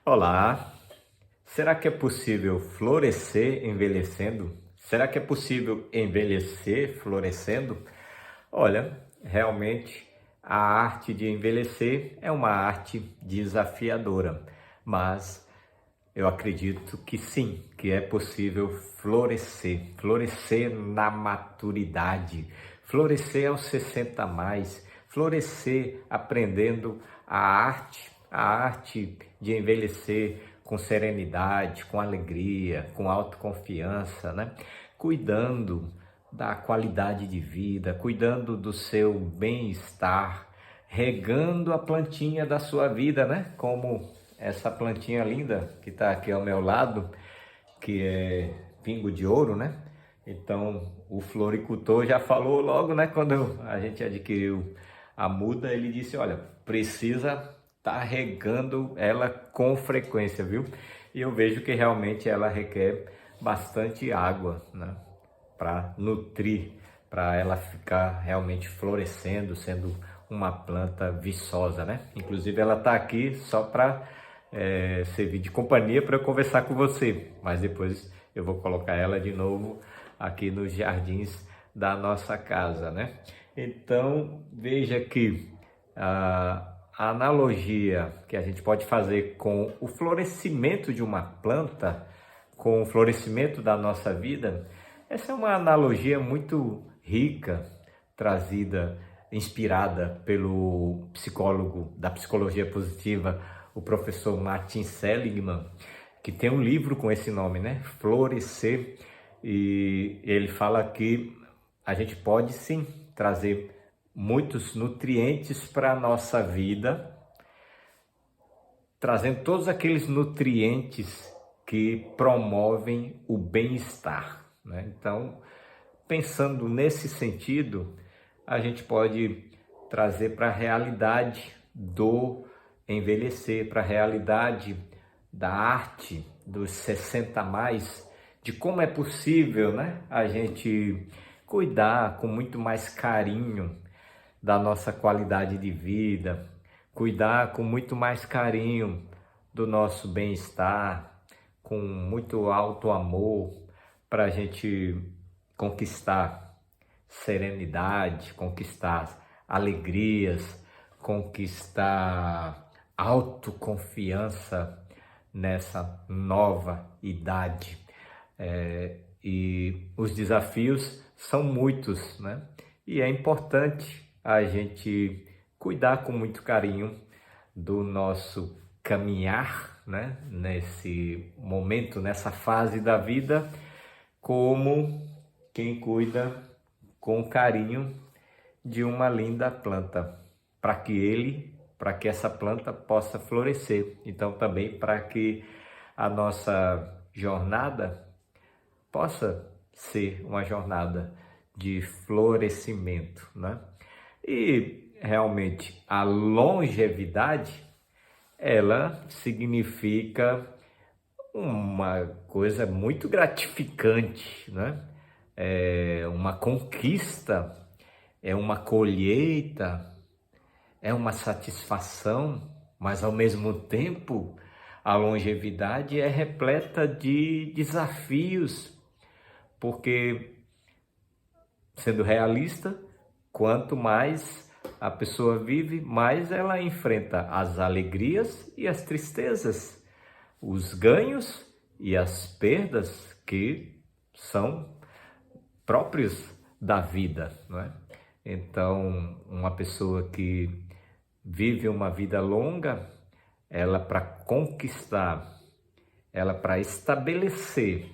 Olá! Será que é possível florescer envelhecendo? Será que é possível envelhecer florescendo? Olha, realmente a arte de envelhecer é uma arte desafiadora, mas eu acredito que sim, que é possível florescer, florescer na maturidade, florescer aos 60 a mais, florescer aprendendo a arte de envelhecer com serenidade, com alegria, com autoconfiança, né? Cuidando da qualidade de vida, cuidando do seu bem-estar, regando a plantinha da sua vida, né? Como essa plantinha linda que está aqui ao meu lado, que é pingo de ouro, né? Então, o floricultor já falou logo, né? Quando a gente adquiriu a muda, ele disse, olha, precisa estar regando ela com frequência, viu? E eu vejo que realmente ela requer bastante água, né? Para nutrir, para ela ficar realmente florescendo, sendo uma planta viçosa, né? Inclusive ela está aqui só para servir de companhia para eu conversar com você, mas depois eu vou colocar ela de novo aqui nos jardins da nossa casa, né? Então veja que a analogia que a gente pode fazer com o florescimento de uma planta, com o florescimento da nossa vida, essa é uma analogia muito rica, trazida, inspirada pelo psicólogo da psicologia positiva, o professor Martin Seligman, que tem um livro com esse nome, né? Florescer, e ele fala que a gente pode sim trazer muitos nutrientes para a nossa vida, trazendo todos aqueles nutrientes que promovem o bem-estar, né? Então, pensando nesse sentido, a gente pode trazer para a realidade do envelhecer, para a realidade da arte dos 60 a mais, de como é possível, né, a gente cuidar com muito mais carinho da nossa qualidade de vida, cuidar com muito mais carinho do nosso bem-estar, com muito alto amor, para a gente conquistar serenidade, conquistar alegrias, conquistar autoconfiança nessa nova idade. E os desafios são muitos, né? E é importante a gente cuidar com muito carinho do nosso caminhar, né? Nesse momento, nessa fase da vida, como quem cuida com carinho de uma linda planta, para que essa planta possa florescer. Então também para que a nossa jornada possa ser uma jornada de florescimento, né? E realmente a longevidade, ela significa uma coisa muito gratificante, né? É uma conquista, é uma colheita, é uma satisfação, mas ao mesmo tempo a longevidade é repleta de desafios, porque, sendo realista, quanto mais a pessoa vive, mais ela enfrenta as alegrias e as tristezas, os ganhos e as perdas que são próprios da vida, não é? Então, uma pessoa que vive uma vida longa, ela para conquistar, ela para estabelecer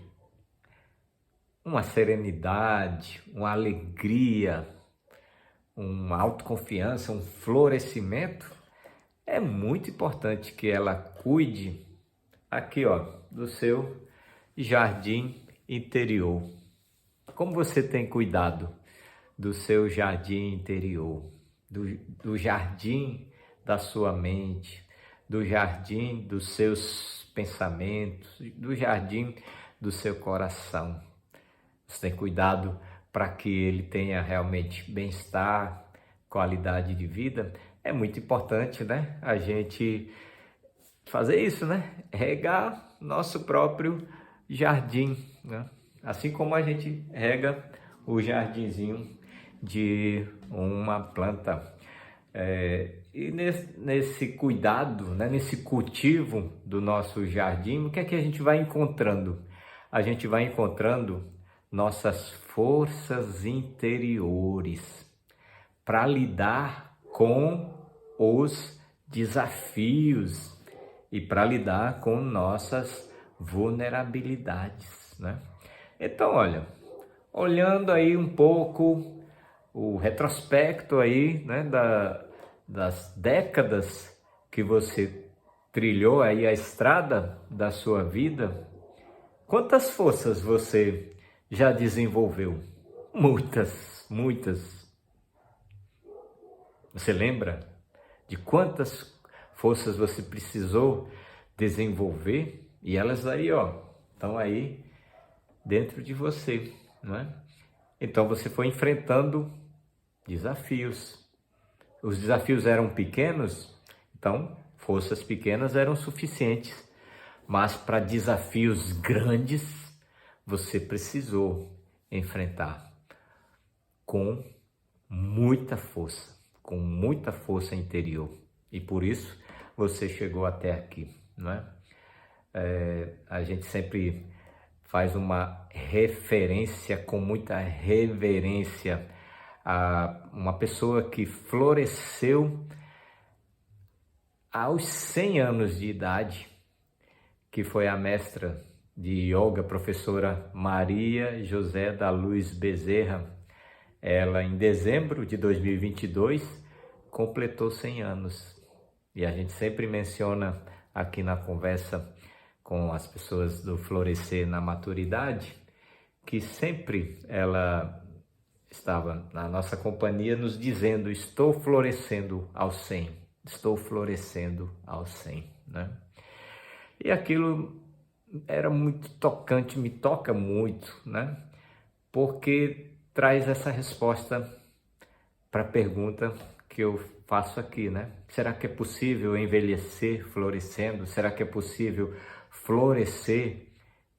uma serenidade, uma alegria, uma autoconfiança, um florescimento, é muito importante que ela cuide aqui, ó, do seu jardim interior. Como você tem cuidado do seu jardim interior, do jardim da sua mente, do jardim dos seus pensamentos, do jardim do seu coração? Você tem cuidado para que ele tenha realmente bem-estar, qualidade de vida? É muito importante, né? A gente fazer isso, né? Regar nosso próprio jardim, né? Assim como a gente rega o jardinzinho de uma planta. E nesse cuidado, né? Nesse cultivo do nosso jardim, o que é que a gente vai encontrando? A gente vai encontrando nossas forças interiores para lidar com os desafios e para lidar com nossas vulnerabilidades, né? Então, olha, olhando aí um pouco o retrospecto aí, né, das décadas que você trilhou aí a estrada da sua vida, quantas forças você já desenvolveu? Muitas, muitas. Você lembra de quantas forças você precisou desenvolver? E elas aí, ó, estão aí dentro de você, não é? Então você foi enfrentando desafios. Os desafios eram pequenos, então forças pequenas eram suficientes. Mas para desafios grandes, você precisou enfrentar com com muita força interior. E por isso você chegou até aqui, não é? A gente sempre faz uma referência com muita reverência a uma pessoa que floresceu aos 100 anos de idade, que foi a mestra de yoga, professora Maria José da Luz Bezerra. Ela, em dezembro de 2022, completou 100 anos. E a gente sempre menciona aqui na conversa com as pessoas do Florescer na Maturidade, que sempre ela estava na nossa companhia nos dizendo: estou florescendo aos 100, estou florescendo aos 100, né? E aquilo era muito tocante, me toca muito, né? Porque traz essa resposta para a pergunta que eu faço aqui, né? Será que é possível envelhecer florescendo? Será que é possível florescer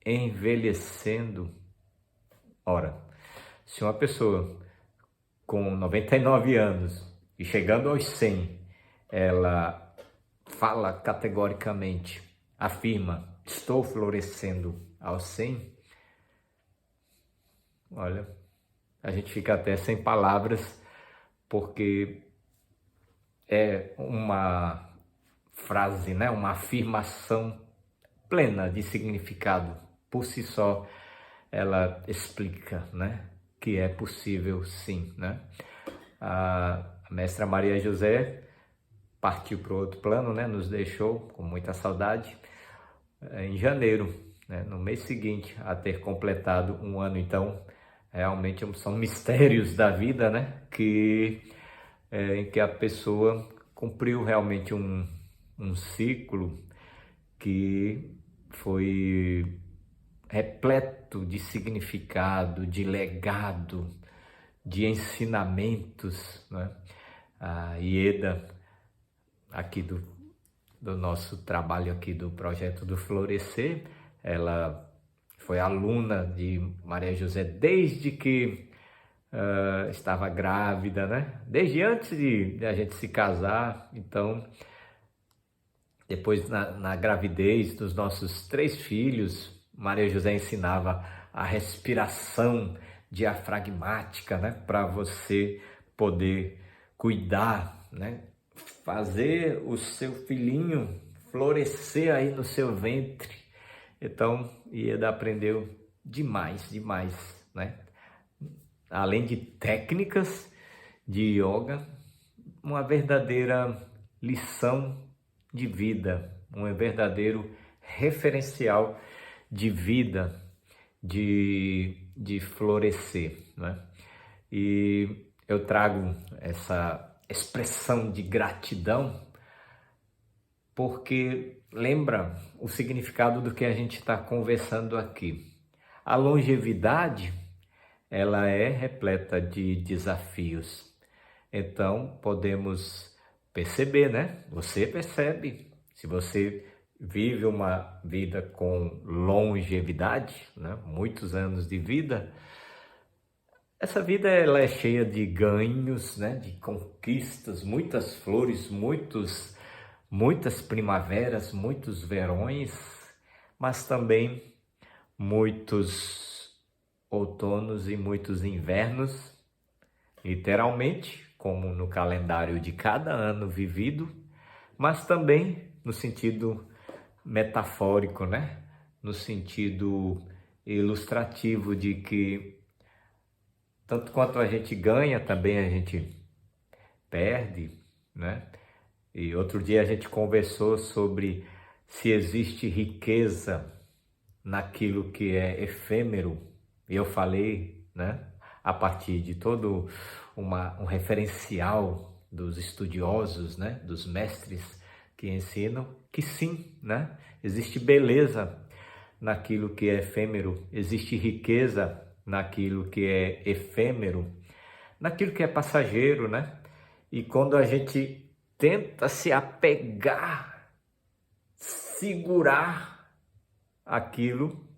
envelhecendo? Ora, se uma pessoa com 99 anos e chegando aos 100, ela fala categoricamente, afirma, estou florescendo aos 100, olha, a gente fica até sem palavras, porque é uma frase, né? Uma afirmação plena de significado. Por si só, ela explica, né? Que é possível sim, né? A mestra Maria José partiu para o outro plano, né? Nos deixou com muita saudade em janeiro, né? No mês seguinte a ter completado um ano. Então, realmente são mistérios da vida, né? Em que a pessoa cumpriu realmente um ciclo que foi repleto de significado, de legado, de ensinamentos, né? A Ieda, aqui do nosso trabalho aqui do projeto do Florescer, ela foi aluna de Maria José desde que estava grávida, né? Desde antes de a gente se casar. Então, depois na gravidez dos nossos 3 filhos, Maria José ensinava a respiração diafragmática, né? Para você poder cuidar, né? Fazer o seu filhinho florescer aí no seu ventre. Então, Ieda aprendeu demais, demais, né? Além de técnicas de yoga, uma verdadeira lição de vida, um verdadeiro referencial de vida, de florescer, né? E eu trago essa expressão de gratidão porque lembra o significado do que a gente está conversando aqui. A longevidade, ela é repleta de desafios. Então, podemos perceber, né? Você percebe. Se você vive uma vida com longevidade, né? Muitos anos de vida, essa vida ela é cheia de ganhos, né? De conquistas, muitas flores, muitas primaveras, muitos verões, mas também muitos outonos e muitos invernos, literalmente, como no calendário de cada ano vivido, mas também no sentido metafórico, né? No sentido ilustrativo de que tanto quanto a gente ganha, também a gente perde, né? E outro dia a gente conversou sobre se existe riqueza naquilo que é efêmero. E eu falei, né, a partir de todo um referencial dos estudiosos, né, dos mestres que ensinam, que sim, né, existe beleza naquilo que é efêmero, existe riqueza naquilo que é efêmero, naquilo que é passageiro, né? E quando a gente tenta se apegar, segurar aquilo,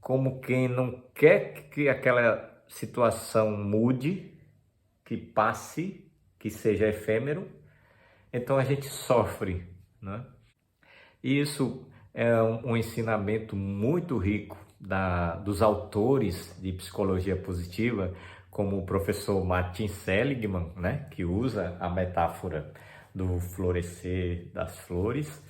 como quem não quer que aquela situação mude, que passe, que seja efêmero, então a gente sofre, né? E isso é um ensinamento muito rico dos autores de psicologia positiva, como o professor Martin Seligman, né, que usa a metáfora do florescer das flores,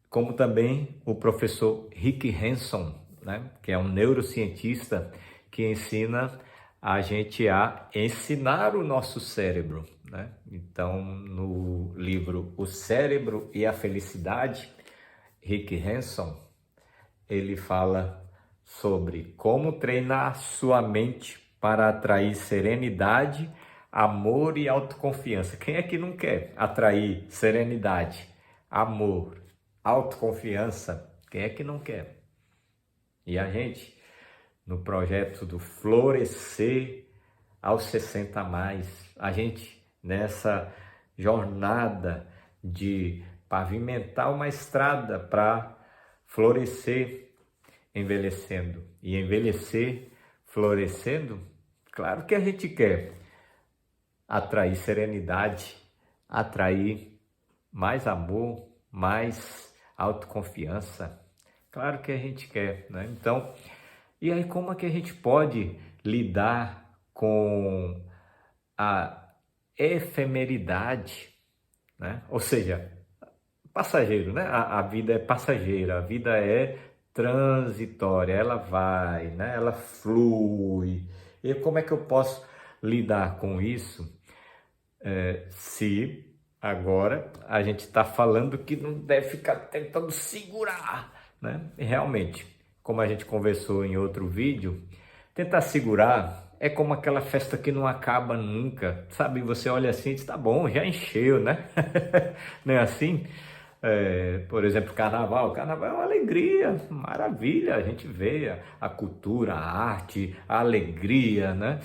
como também o professor Rick Hanson, né, que é um neurocientista que ensina a gente a ensinar o nosso cérebro, né? Então, no livro O Cérebro e a Felicidade, Rick Hanson, ele fala sobre como treinar sua mente para atrair serenidade, amor e autoconfiança. Quem é que não quer atrair serenidade, amor, autoconfiança? Quem é que não quer? E a gente, no projeto do Florescer aos 60 mais, a gente nessa jornada de pavimentar uma estrada para florescer envelhecendo. E envelhecer florescendo, claro que a gente quer atrair serenidade, atrair mais amor, mais autoconfiança. Claro que a gente quer, né? Então, e aí como é que a gente pode lidar com a efemeridade, né? Ou seja, passageiro, né? A vida é passageira, a vida é transitória, ela vai, né? Ela flui. E como é que eu posso lidar com isso? Se agora a gente está falando que não deve ficar tentando segurar, né? E realmente, como a gente conversou em outro vídeo, tentar segurar é como aquela festa que não acaba nunca, sabe? Você olha assim e diz, tá bom, já encheu, né? Não é assim? Por exemplo, carnaval. Carnaval é uma alegria, maravilha. A gente vê a cultura, a arte, a alegria, né?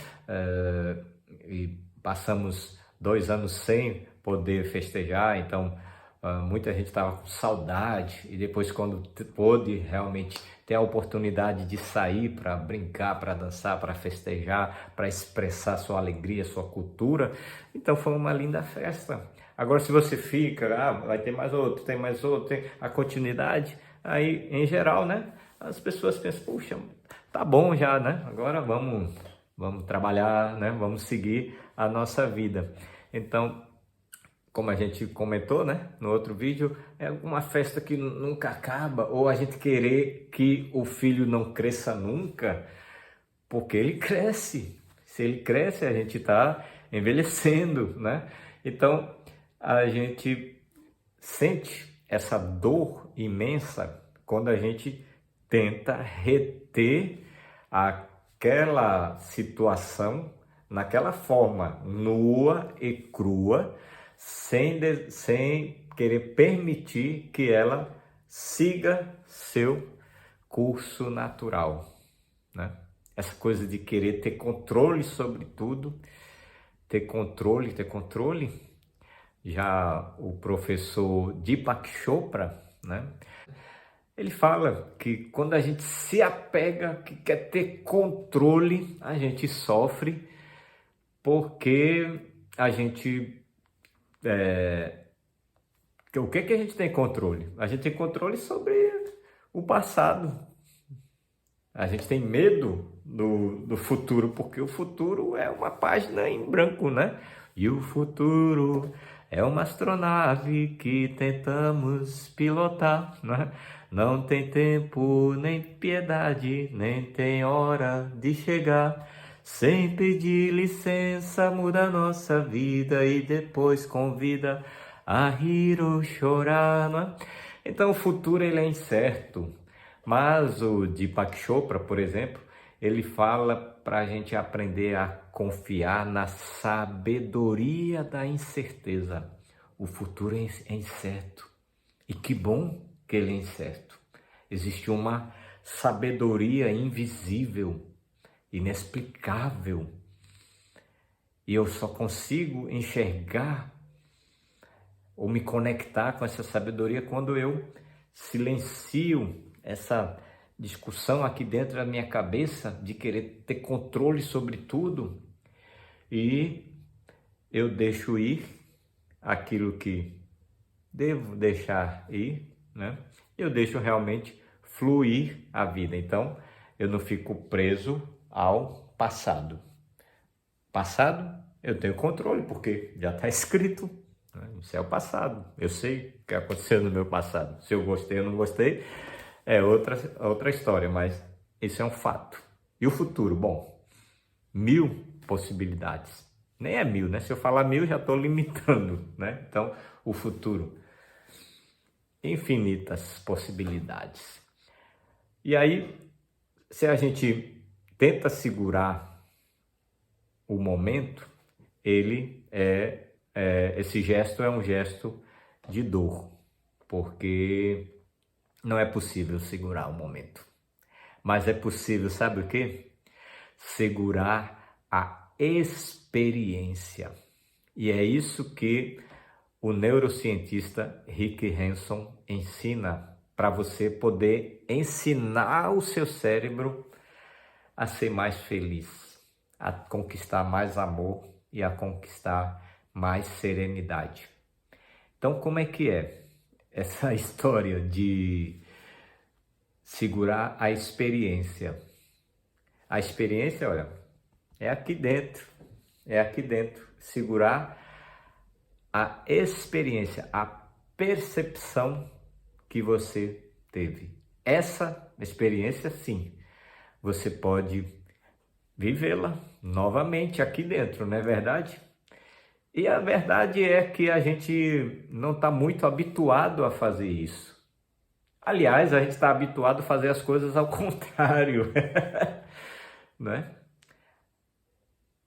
E passamos 2 anos sem poder festejar, então muita gente estava com saudade e depois quando pôde realmente ter a oportunidade de sair para brincar, para dançar, para festejar, para expressar sua alegria, sua cultura, então foi uma linda festa. Agora se você fica, vai ter mais outro, tem mais outro, tem a continuidade, aí em geral, né, as pessoas pensam, puxa, tá bom já, né, agora vamos trabalhar, né, vamos seguir a nossa vida. Então, como a gente comentou, né, no outro vídeo, é uma festa que nunca acaba, ou a gente querer que o filho não cresça nunca, porque ele cresce. Se ele cresce, a gente está envelhecendo, né? Então, a gente sente essa dor imensa quando a gente tenta reter aquela situação naquela forma nua e crua, sem querer permitir que ela siga seu curso natural, né? Essa coisa de querer ter controle sobre tudo, ter controle, Já o professor Deepak Chopra, né? Ele fala que quando a gente se apega, que quer ter controle, a gente sofre porque a gente... O que que a gente tem controle? A gente tem controle sobre o passado. A gente tem medo do futuro, porque o futuro é uma página em branco, né? E o futuro é uma astronave que tentamos pilotar, né? Não tem tempo, nem piedade, nem tem hora de chegar. Sem pedir licença, muda a nossa vida e depois convida a rir ou chorar, né? Então o futuro ele é incerto. Mas o Deepak Chopra, por exemplo, ele fala para a gente aprender a confiar na sabedoria da incerteza. O futuro é incerto. E que bom que ele é incerto. Existe uma sabedoria invisível, inexplicável. E eu só consigo enxergar ou me conectar com essa sabedoria quando eu silencio essa discussão aqui dentro da minha cabeça de querer ter controle sobre tudo e eu deixo ir aquilo que devo deixar ir, né? Eu deixo realmente fluir a vida. Então, eu não fico preso ao passado. Passado, eu tenho controle, porque já está escrito, né? Isso é o passado. Eu sei o que aconteceu no meu passado. Se eu gostei ou não gostei, é outra história, mas isso é um fato. E o futuro? Bom, 1000 possibilidades. Nem é 1000, né? Se eu falar 1000, já estou limitando, né? Então, o futuro, infinitas possibilidades. E aí, se a gente tenta segurar o momento, esse gesto é um gesto de dor, porque não é possível segurar o momento. Mas é possível, sabe o quê? Segurar a experiência. E é isso que o neurocientista Rick Hanson ensina para você poder ensinar o seu cérebro a ser mais feliz, a conquistar mais amor e a conquistar mais serenidade. Então, como é que é essa história de segurar a experiência? A experiência, olha, é aqui dentro, segurar a experiência, a percepção que você teve. Essa experiência, sim, você pode vivê-la novamente aqui dentro, não é verdade? E a verdade é que a gente não está muito habituado a fazer isso. Aliás, a gente está habituado a fazer as coisas ao contrário, né?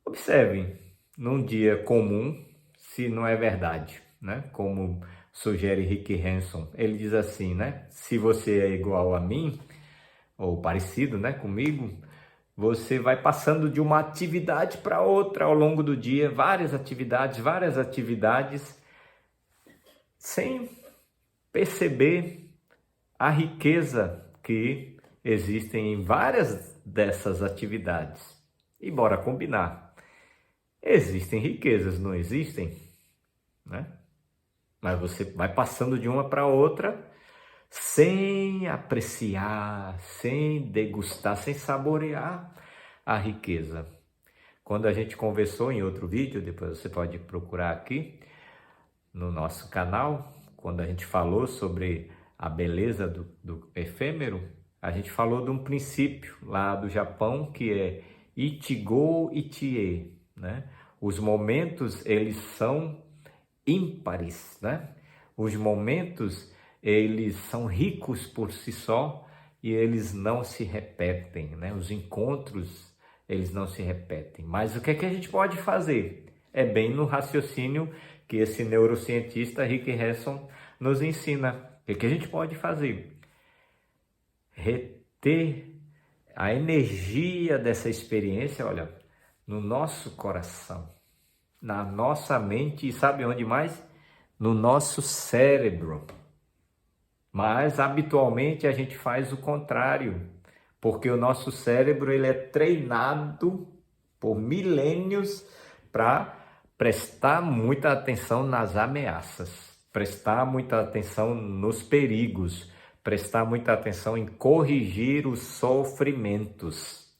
Observem, num dia comum, se não é verdade, né? Como sugere Rick Hanson, ele diz assim, né? Se você é igual a mim, ou parecido, né, comigo, você vai passando de uma atividade para outra ao longo do dia, várias atividades, sem perceber a riqueza que existem em várias dessas atividades. E bora combinar, existem riquezas, não existem? Né? Mas você vai passando de uma para outra sem apreciar, sem degustar, sem saborear a riqueza. Quando a gente conversou em outro vídeo, depois você pode procurar aqui no nosso canal, quando a gente falou sobre a beleza do efêmero, a gente falou de um princípio lá do Japão que é Ichigo Ichie, né? Os momentos, eles são ímpares, né? Os momentos, eles são ricos por si só e eles não se repetem, né? Os encontros, eles não se repetem. Mas o que é que a gente pode fazer? É bem no raciocínio que esse neurocientista Rick Hanson nos ensina. O que é que a gente pode fazer? Reter a energia dessa experiência, olha, no nosso coração, na nossa mente e sabe onde mais? no nosso cérebro. Mas habitualmente a gente faz o contrário, porque o nosso cérebro ele é treinado por milênios para prestar muita atenção nas ameaças, prestar muita atenção nos perigos, prestar muita atenção em corrigir os sofrimentos.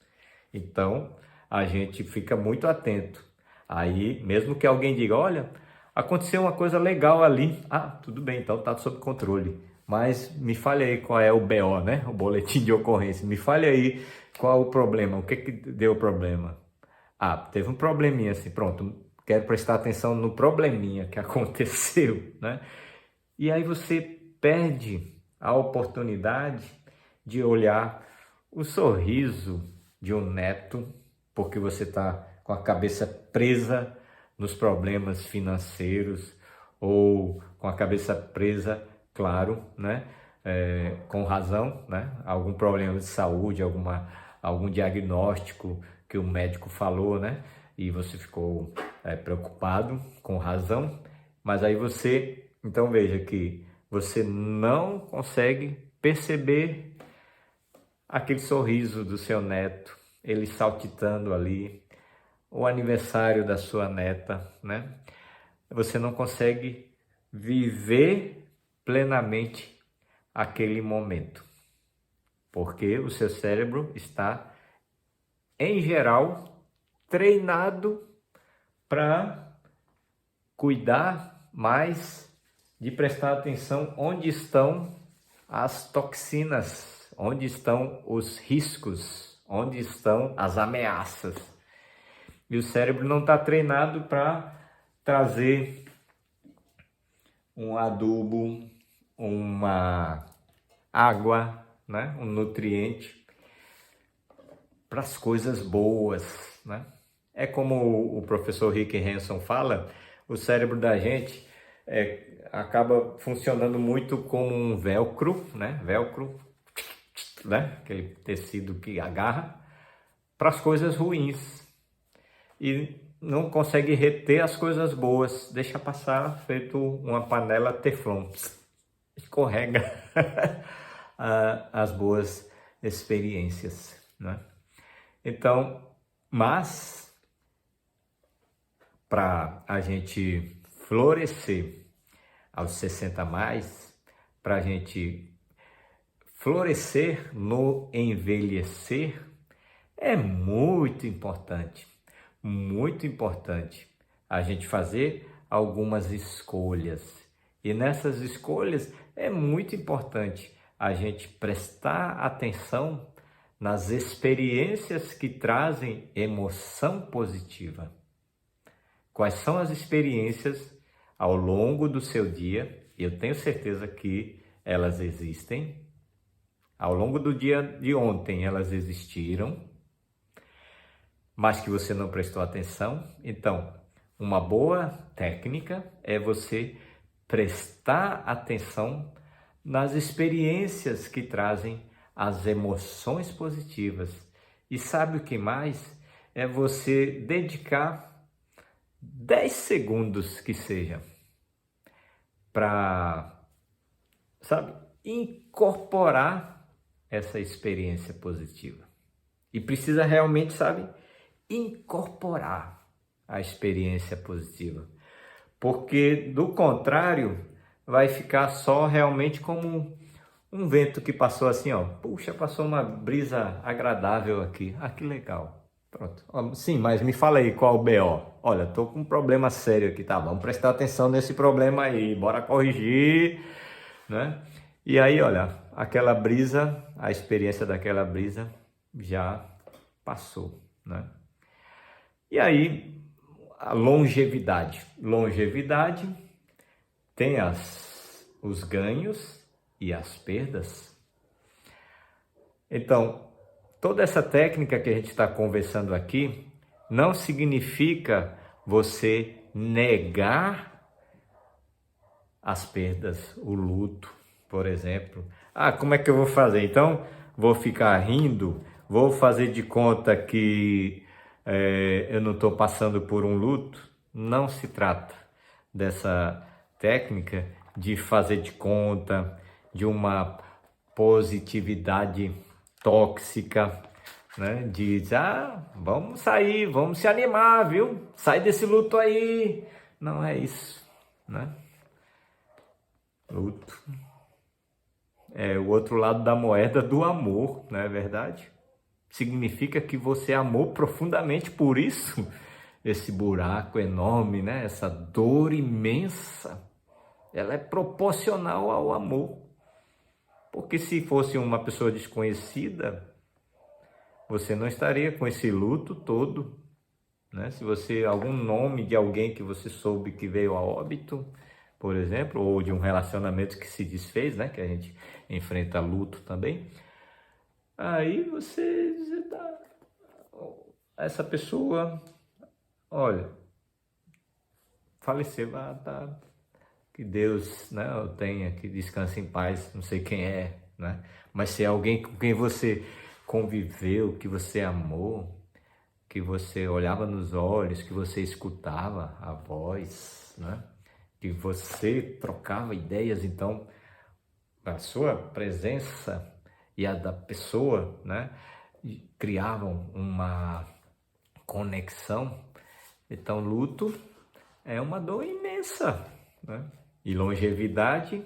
Então, a gente fica muito atento. Aí, mesmo que alguém diga, olha, aconteceu uma coisa legal ali. Ah, tudo bem, então tá sob controle. Mas me fale aí qual é o BO, né? O boletim de ocorrência. Me fale aí qual é o problema, o que que deu problema. Ah, teve um probleminha assim, pronto. Quero prestar atenção no probleminha que aconteceu, né? E aí você perde a oportunidade de olhar o sorriso de um neto, porque você está com a cabeça presa nos problemas financeiros ou com a cabeça presa, claro, né? Com razão, né? Algum problema de saúde, algum diagnóstico que o médico falou, né? E você ficou preocupado, com razão, mas aí você, então veja que você não consegue perceber aquele sorriso do seu neto, ele saltitando ali, o aniversário da sua neta, né? Você não consegue viver plenamente aquele momento, porque o seu cérebro está, em geral, treinado para cuidar mais de prestar atenção onde estão as toxinas, onde estão os riscos, onde estão as ameaças. E o cérebro não está treinado para trazer um adubo, uma água, né? Um nutriente para as coisas boas, né? É como o professor Rick Hanson fala, o cérebro da gente acaba funcionando muito como um velcro, né? Velcro, né? Aquele tecido que agarra para as coisas ruins e não consegue reter as coisas boas, deixa passar feito uma panela teflon, escorrega as boas experiências, né? Então, mas para a gente florescer aos 60 mais, para a gente florescer no envelhecer, é muito importante a gente fazer algumas escolhas. E nessas escolhas é muito importante a gente prestar atenção nas experiências que trazem emoção positiva. Quais são as experiências ao longo do seu dia? Eu tenho certeza que elas existem. Ao longo do dia de ontem elas existiram, mas que você não prestou atenção. Então, uma boa técnica é você prestar atenção nas experiências que trazem as emoções positivas. E sabe o que mais? É você dedicar 10 segundos que seja para, sabe, incorporar essa experiência positiva. E precisa realmente, sabe, incorporar a experiência positiva. Porque, do contrário, vai ficar só realmente como um vento que passou assim, ó. Puxa, passou uma brisa agradável aqui. Ah, que legal. Pronto. Sim, mas me fala aí qual o BO. Olha, tô com um problema sério aqui, tá? Vamos prestar atenção nesse problema aí, bora corrigir, né? E aí, olha, aquela brisa, a experiência daquela brisa já passou, né? E aí, a longevidade. Longevidade tem os ganhos e as perdas. Então, toda essa técnica que a gente está conversando aqui não significa você negar as perdas, o luto, por exemplo. Ah, como é que eu vou fazer? Então, vou ficar rindo, vou fazer de conta que eu não estou passando por um luto. Não se trata técnica de fazer de conta, de uma positividade tóxica, né? Diz, vamos sair, vamos se animar, viu? Sai desse luto aí. Não é isso, né? Luto é o outro lado da moeda do amor, não é verdade? Significa que você amou profundamente, por isso esse buraco enorme, né? Essa dor imensa, ela é proporcional ao amor. Porque se fosse uma pessoa desconhecida, você não estaria com esse luto todo, né? Se você, algum nome de alguém que você soube que veio a óbito, por exemplo, ou de um relacionamento que se desfez, né? Que a gente enfrenta luto também. Aí você dá, essa pessoa, olha, faleceu, tá, que Deus, né, o tenha, que descanse em paz, não sei quem é, né? Mas se é alguém com quem você conviveu, que você amou, que você olhava nos olhos, que você escutava a voz, né? Que você trocava ideias, então a sua presença e a da pessoa, né, criavam uma conexão. Então, luto é uma dor imensa, né? E longevidade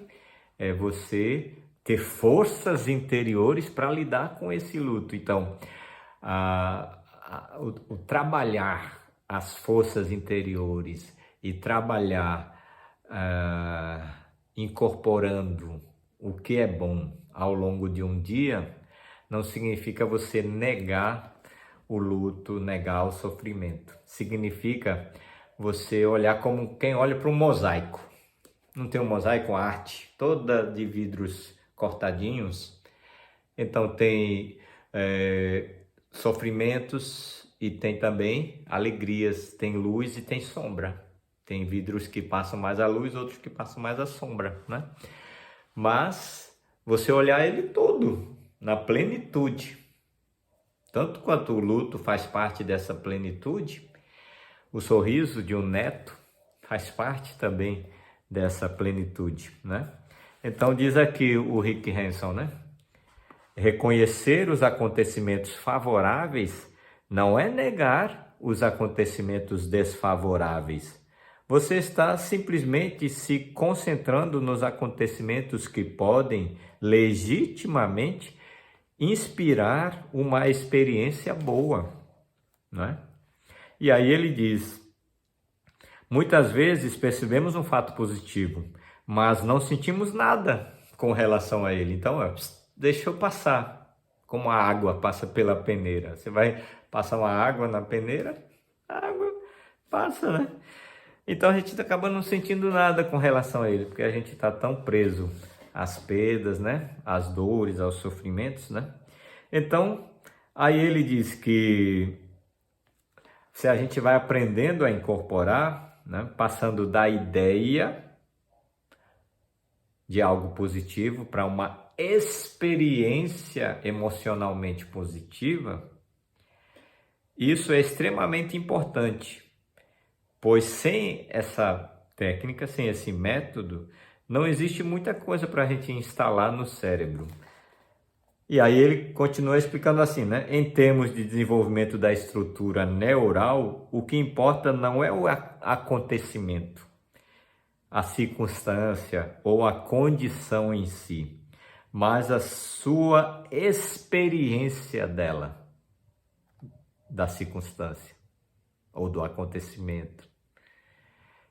é você ter forças interiores para lidar com esse luto. Então, o trabalhar as forças interiores e trabalhar incorporando o que é bom ao longo de um dia, não significa você negar o luto, negar o sofrimento. Significa você olhar como quem olha para um mosaico. Não tem um mosaico, uma arte toda de vidros cortadinhos. Então tem sofrimentos e tem também alegrias, tem luz e tem sombra. Tem vidros que passam mais a luz, outros que passam mais a sombra, né? Mas você olhar ele todo, na plenitude. Tanto quanto o luto faz parte dessa plenitude, o sorriso de um neto faz parte também dessa plenitude, né? Então diz aqui o Rick Hanson, né? Reconhecer os acontecimentos favoráveis não é negar os acontecimentos desfavoráveis. Você está simplesmente se concentrando nos acontecimentos que podem legitimamente inspirar uma experiência boa, né? E aí ele diz: muitas vezes percebemos um fato positivo, mas não sentimos nada com relação a ele. Então, deixa eu passar, como a água passa pela peneira. Você vai passar uma água na peneira, a água passa, né? Então a gente acaba não sentindo nada com relação a ele, porque a gente está tão preso às perdas, né? Às dores, aos sofrimentos, né? Então, aí ele diz que se a gente vai aprendendo a incorporar, né? Passando da ideia de algo positivo para uma experiência emocionalmente positiva, isso é extremamente importante. Pois sem essa técnica, sem esse método, não existe muita coisa para a gente instalar no cérebro. E aí ele continua explicando assim, né? Em termos de desenvolvimento da estrutura neural, o que importa não é o acontecimento, a circunstância ou a condição em si, mas a sua experiência dela, da circunstância ou do acontecimento.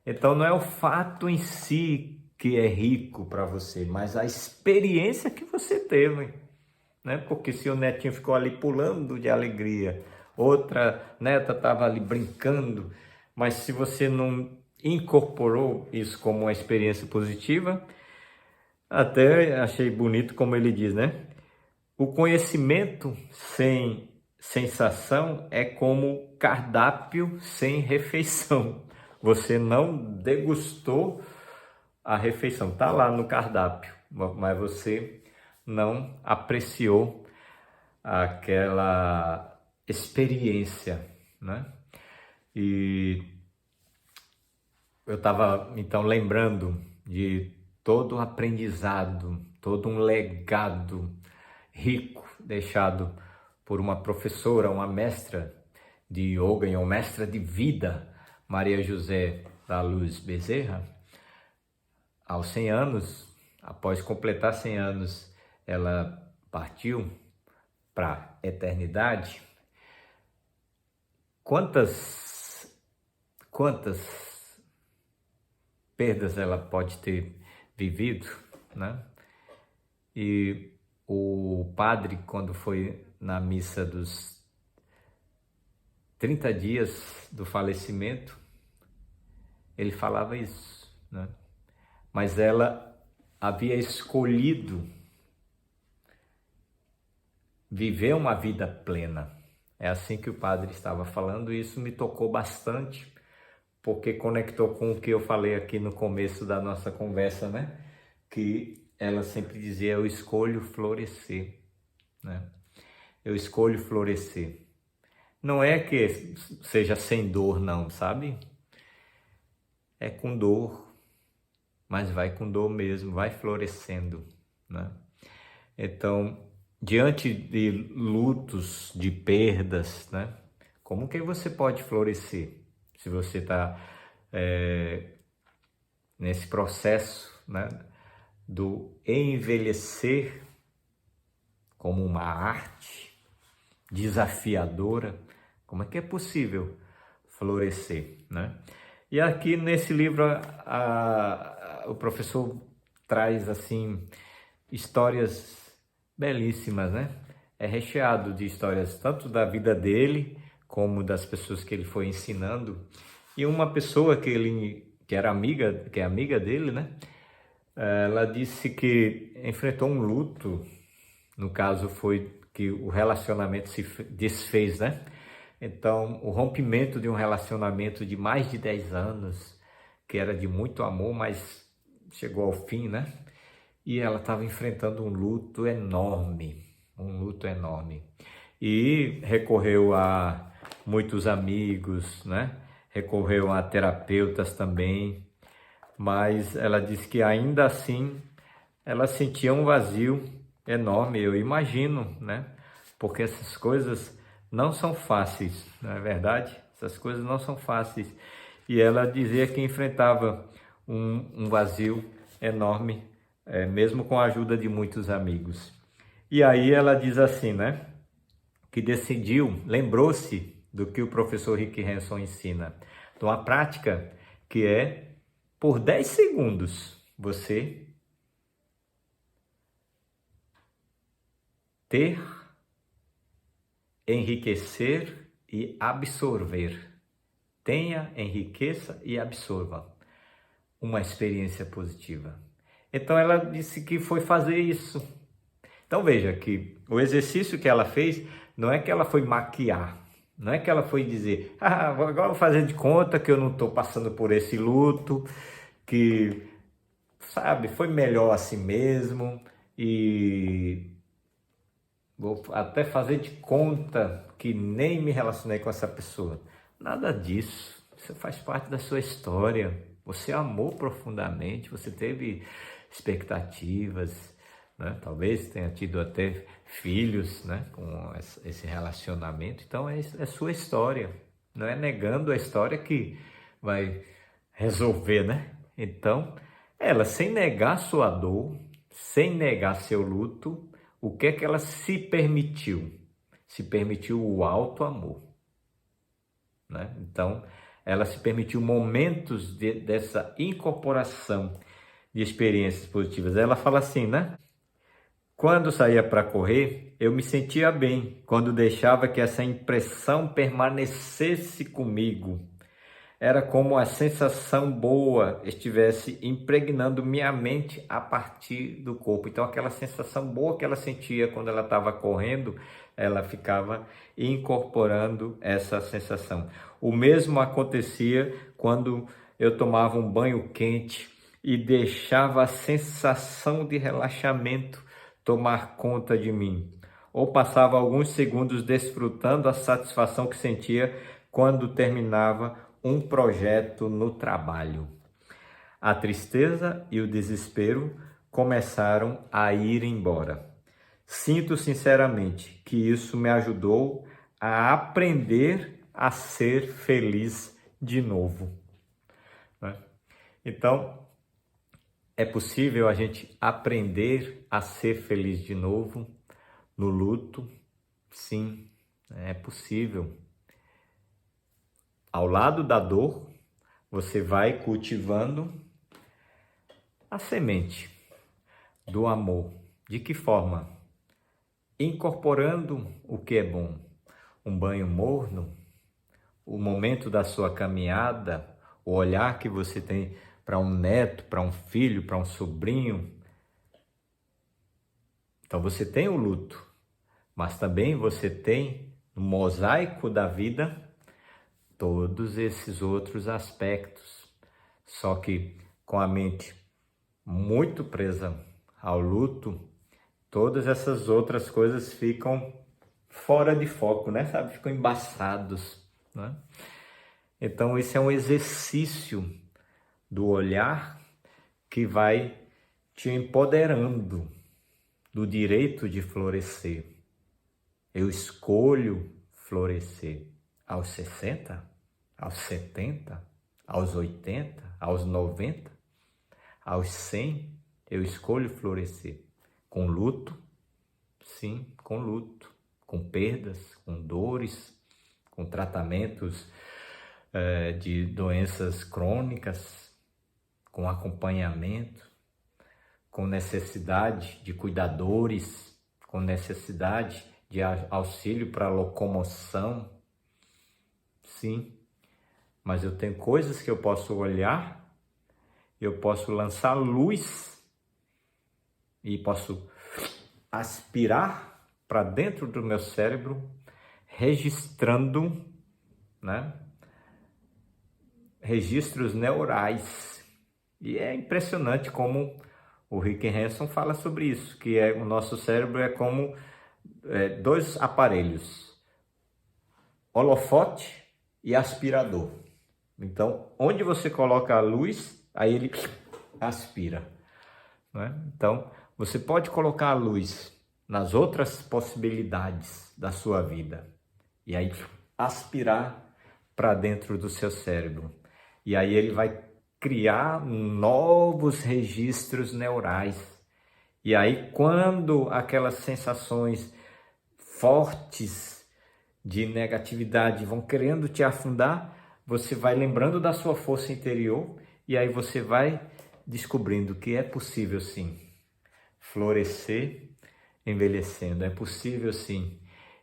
Então não é o fato em si que é rico para você, mas a experiência que você teve, né? Porque se o netinho ficou ali pulando de alegria, outra neta estava ali brincando, mas se você não incorporou isso como uma experiência positiva, até achei bonito como ele diz, né? O conhecimento sem sensação é como cardápio sem refeição. Você não degustou a refeição, tá lá no cardápio, mas você não apreciou aquela experiência, né? E eu estava então lembrando de todo um aprendizado, todo um legado rico deixado por uma professora, uma mestra de yoga e uma mestra de vida, Maria José da Luz Bezerra. Aos 100 anos, após completar 100 anos, ela partiu para a eternidade. Quantas perdas ela pode ter vivido, né? E o padre, quando foi na missa dos 30 dias do falecimento, ele falava isso, né? Mas ela havia escolhido viver uma vida plena. É assim que o padre estava falando, e isso me tocou bastante, porque conectou com o que eu falei aqui no começo da nossa conversa, né? Que ela sempre dizia: eu escolho florescer, né? Eu escolho florescer. Não é que seja sem dor, não, sabe? É com dor, mas vai com dor mesmo, vai florescendo, né? Então, diante de lutos, de perdas, né? Como que você pode florescer? Se você está nesse processo, né, do envelhecer como uma arte desafiadora, como é que é possível florescer, né? E aqui nesse livro o professor traz assim histórias belíssimas, né? É recheado de histórias tanto da vida dele como das pessoas que ele foi ensinando. E uma pessoa que é amiga dele, né? Ela disse que enfrentou um luto. No caso foi que o relacionamento se desfez, né? Então, o rompimento de um relacionamento de mais de 10 anos, que era de muito amor, mas chegou ao fim, né? E ela estava enfrentando um luto enorme, E recorreu a muitos amigos, né? Recorreu a terapeutas também, mas ela disse que ainda assim ela sentia um vazio enorme, eu imagino, né? Porque essas coisas não são fáceis, não é verdade? Essas coisas não são fáceis. E ela dizia que enfrentava um vazio enorme, mesmo com a ajuda de muitos amigos. E aí ela diz assim, né? Que decidiu, lembrou-se do que o professor Rick Hanson ensina, de uma prática que é, por 10 segundos, você ter, enriquecer e absorver. Tenha, enriqueça e absorva uma experiência positiva. Então ela disse que foi fazer isso. Então veja que o exercício que ela fez não é que ela foi maquiar, não é que ela foi dizer, agora vou fazer de conta que eu não estou passando por esse luto, que, sabe, foi melhor assim mesmo e vou até fazer de conta que nem me relacionei com essa pessoa. Nada disso. Isso faz parte da sua história. Você amou profundamente, você teve expectativas, né? Talvez tenha tido até filhos, né, com esse relacionamento. Então é sua história. Não é negando a história que vai resolver, né? Então, ela, sem negar sua dor, sem negar seu luto, o que é que ela se permitiu? Se permitiu o alto amor, né? Então, ela se permitiu momentos dessa incorporação de experiências positivas. Ela fala assim, né? Quando saía para correr, eu me sentia bem, quando deixava que essa impressão permanecesse comigo. Era como a sensação boa estivesse impregnando minha mente a partir do corpo. Então, aquela sensação boa que ela sentia quando ela estava correndo, ela ficava incorporando essa sensação. O mesmo acontecia quando eu tomava um banho quente e deixava a sensação de relaxamento tomar conta de mim. Ou passava alguns segundos desfrutando a satisfação que sentia quando terminava um projeto no trabalho. a tristeza e o desespero começaram a ir embora. Sinto sinceramente que isso me ajudou a aprender a ser feliz de novo, né? Então, é possível a gente aprender a ser feliz de novo no luto? Sim, é possível. Ao lado da dor, você vai cultivando a semente do amor. De que forma? Incorporando o que é bom. Um banho morno, o momento da sua caminhada, o olhar que você tem para um neto, para um filho, para um sobrinho. Então você tem o luto, mas também você tem no mosaico da vida todos esses outros aspectos. Só que com a mente muito presa ao luto, todas essas outras coisas ficam fora de foco, né? Sabe? Ficam embaçados, né? Então, esse é um exercício do olhar que vai te empoderando do direito de florescer. Eu escolho florescer aos 60, aos 70, aos 80, aos 90, aos 100, eu escolho florescer. Com luto? Sim, com luto. Com perdas, com dores, com tratamentos de doenças crônicas, com acompanhamento, com necessidade de cuidadores, com necessidade de auxílio para locomoção. Sim, mas eu tenho coisas que eu posso olhar, eu posso lançar luz e posso aspirar para dentro do meu cérebro, registrando, né, registros neurais. E é impressionante como o Rick Hanson fala sobre isso, que o nosso cérebro é como dois aparelhos, holofote e aspirador. Então, onde você coloca a luz, aí ele aspira, né? Então, você pode colocar a luz nas outras possibilidades da sua vida e aí aspirar para dentro do seu cérebro. E aí ele vai criar novos registros neurais. E aí, quando aquelas sensações fortes de negatividade vão querendo te afundar, você vai lembrando da sua força interior e aí você vai descobrindo que é possível sim florescer envelhecendo. É possível sim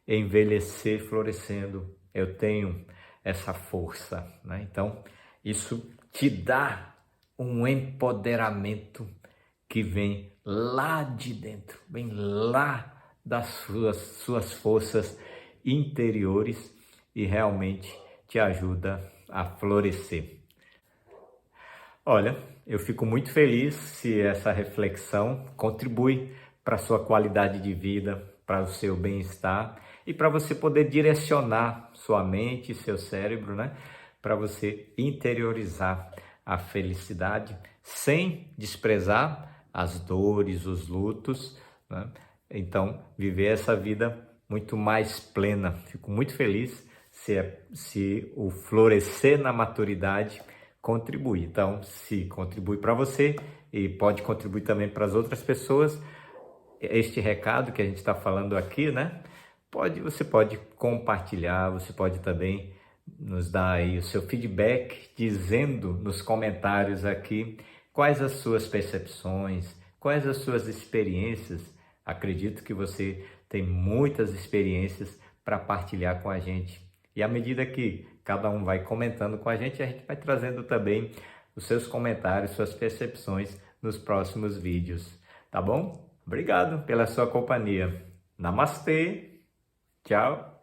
envelhecer florescendo. Eu tenho essa força, né? Então, isso te dá um empoderamento que vem lá de dentro, vem lá das suas forças interiores e realmente te ajuda a florescer. Olha, eu fico muito feliz se essa reflexão contribui para a sua qualidade de vida, para o seu bem-estar e para você poder direcionar sua mente e seu cérebro, né? Para você interiorizar a felicidade sem desprezar as dores, os lutos, né? Então, viver essa vida muito mais plena. Fico muito feliz se o florescer na maturidade contribui. Então, se contribui para você e pode contribuir também para as outras pessoas, este recado que a gente está falando aqui, né? Você pode compartilhar, você pode também nos dar aí o seu feedback, dizendo nos comentários aqui quais as suas percepções, quais as suas experiências. Acredito que você tem muitas experiências para partilhar com a gente. E à medida que cada um vai comentando com a gente vai trazendo também os seus comentários, suas percepções nos próximos vídeos. Tá bom? Obrigado pela sua companhia. Namastê. Tchau.